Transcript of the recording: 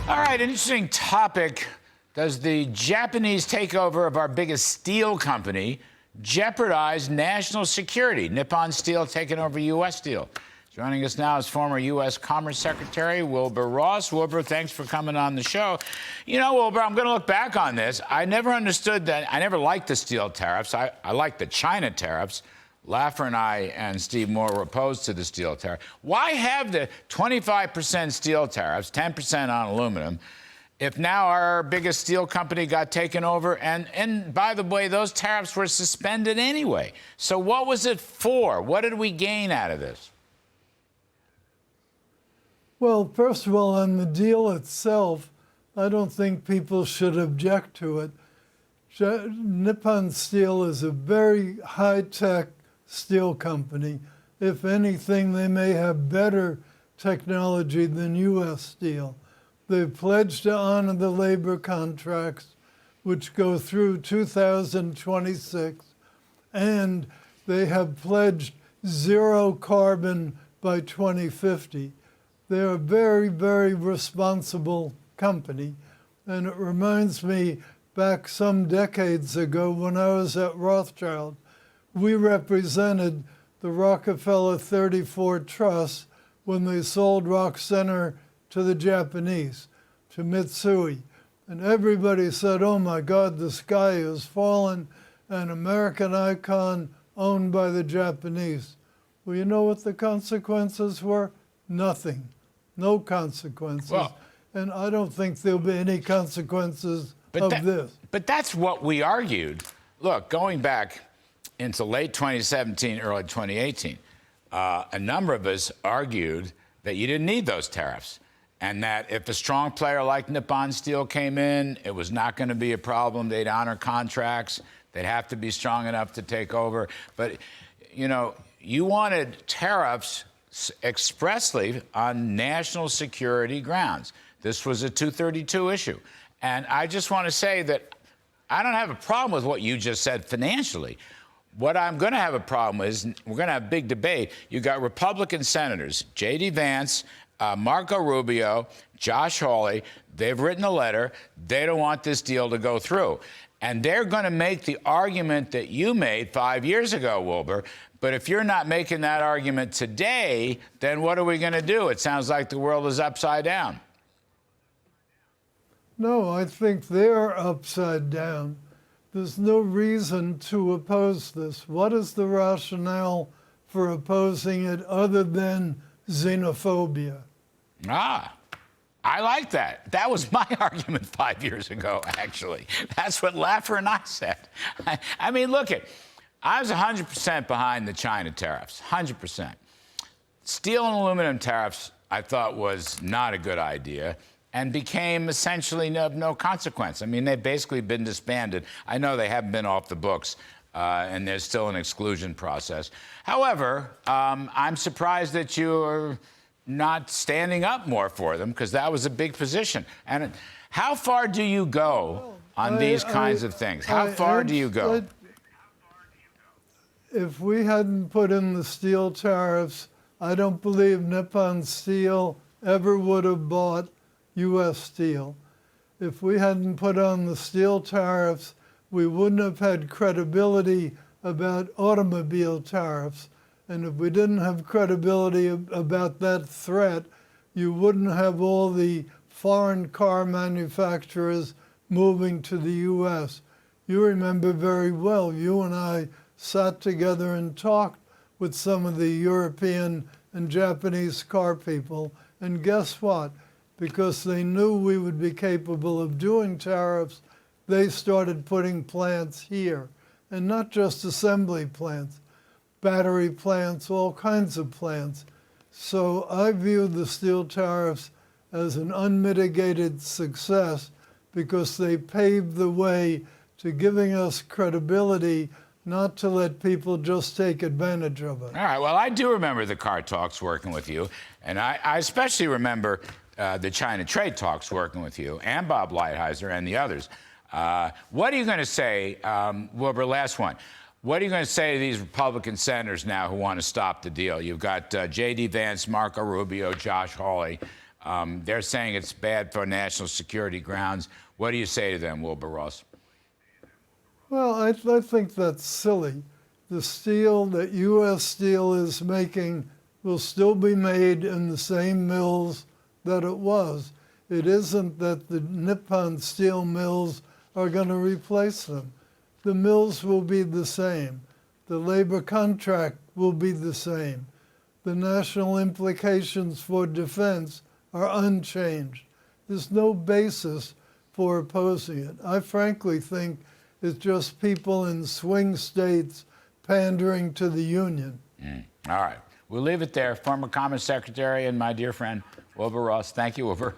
All right, interesting topic. Does the Japanese takeover of our biggest steel company jeopardize national security? Nippon Steel taking over U.S. Steel. Joining us now is former U.S. Commerce Secretary Wilbur Ross. Wilbur, thanks for coming on the show. You know, Wilbur, I'm going to look back on this. I never understood that. I never liked the steel tariffs. I liked the China tariffs. Laffer and I and Steve Moore were opposed to the steel tariff. Why have the 25% steel tariffs, 10% on aluminum, if now our biggest steel company got taken over? And by the way, those tariffs were suspended anyway. So what was it for? What did we gain out of this? Well, first of all, on the deal itself, I don't think people should object to it. Nippon Steel is a very high-tech steel company. If anything, they may have better technology than U.S. Steel. They've pledged to honor the labor contracts, which go through 2026, and they have pledged zero carbon by 2050. They're a very, very responsible company, and it reminds me back some decades ago when I was at Rothschild. We represented the Rockefeller 34 Trust when they sold Rock Center to the Japanese, to Mitsui. And everybody said, oh my God, the sky has fallen, an American icon owned by the Japanese. Well, you know what the consequences were? Nothing. No consequences. Well, and I don't think there'll be any consequences of this. But that's what we argued. Look, going back into late 2017, early 2018, a number of us argued that you didn't need those tariffs, and that if a strong player like Nippon Steel came in, it was not going to be a problem. They'd honor contracts. They'd have to be strong enough to take over. But, you know, you wanted tariffs expressly on national security grounds. This was a 232 issue. And I just want to say that I don't have a problem with what you just said financially. What I'm going to have a problem with is we're going to have a big debate. You got Republican senators, J.D. Vance, Marco Rubio, Josh Hawley. They've written a letter. They don't want this deal to go through. And they're going to make the argument that you made 5 years ago, Wilbur. But if you're not making that argument today, then what are we going to do? It sounds like the world is upside down. No, I think they're upside down. There's no reason to oppose this. What is the rationale for opposing it other than xenophobia? I like that. That was my argument 5 years ago, actually. That's what Laffer and I said. I mean, look it. I was 100% behind the China tariffs, 100%. Steel and aluminum tariffs, I thought, was not a good idea and became essentially of no consequence. I mean, they've basically been disbanded. I know they haven't been off the books, and there's still an exclusion process. However, I'm surprised that you're not standing up more for them, because that was a big position. And how far do you go on these kinds of things? How far do you go? If we hadn't put in the steel tariffs, I don't believe Nippon Steel ever would have bought U.S. Steel. If we hadn't put on the steel tariffs, we wouldn't have had credibility about automobile tariffs. And if we didn't have credibility about that threat, you wouldn't have all the foreign car manufacturers moving to the U.S. You remember very well, you and I sat together and talked with some of the European and Japanese car people, and guess what? Because they knew we would be capable of doing tariffs, they started putting plants here. And not just assembly plants, battery plants, all kinds of plants. So I view the steel tariffs as an unmitigated success because they paved the way to giving us credibility, not to let people just take advantage of it. All right, well, I do remember the car talks working with you, and I especially remember the China trade talks working with you, and Bob Lighthizer and the others. What are you going to say, Wilbur, last one. What are you going to say to these Republican senators now who want to stop the deal? You've got J.D. Vance, Marco Rubio, Josh Hawley. They're saying it's bad for national security grounds. What do you say to them, Wilbur Ross? Well, I think that's silly. The steel that U.S. Steel is making will still be made in the same mills that it was. It isn't that the Nippon Steel mills are going to replace them. The mills will be the same. The labor contract will be the same. The national implications for defense are unchanged. There's no basis for opposing it. I frankly think it's just people in swing states pandering to the union. All right. We'll leave it there. Former Commerce Secretary and my dear friend, Wilbur Ross. Thank you, Wilbur.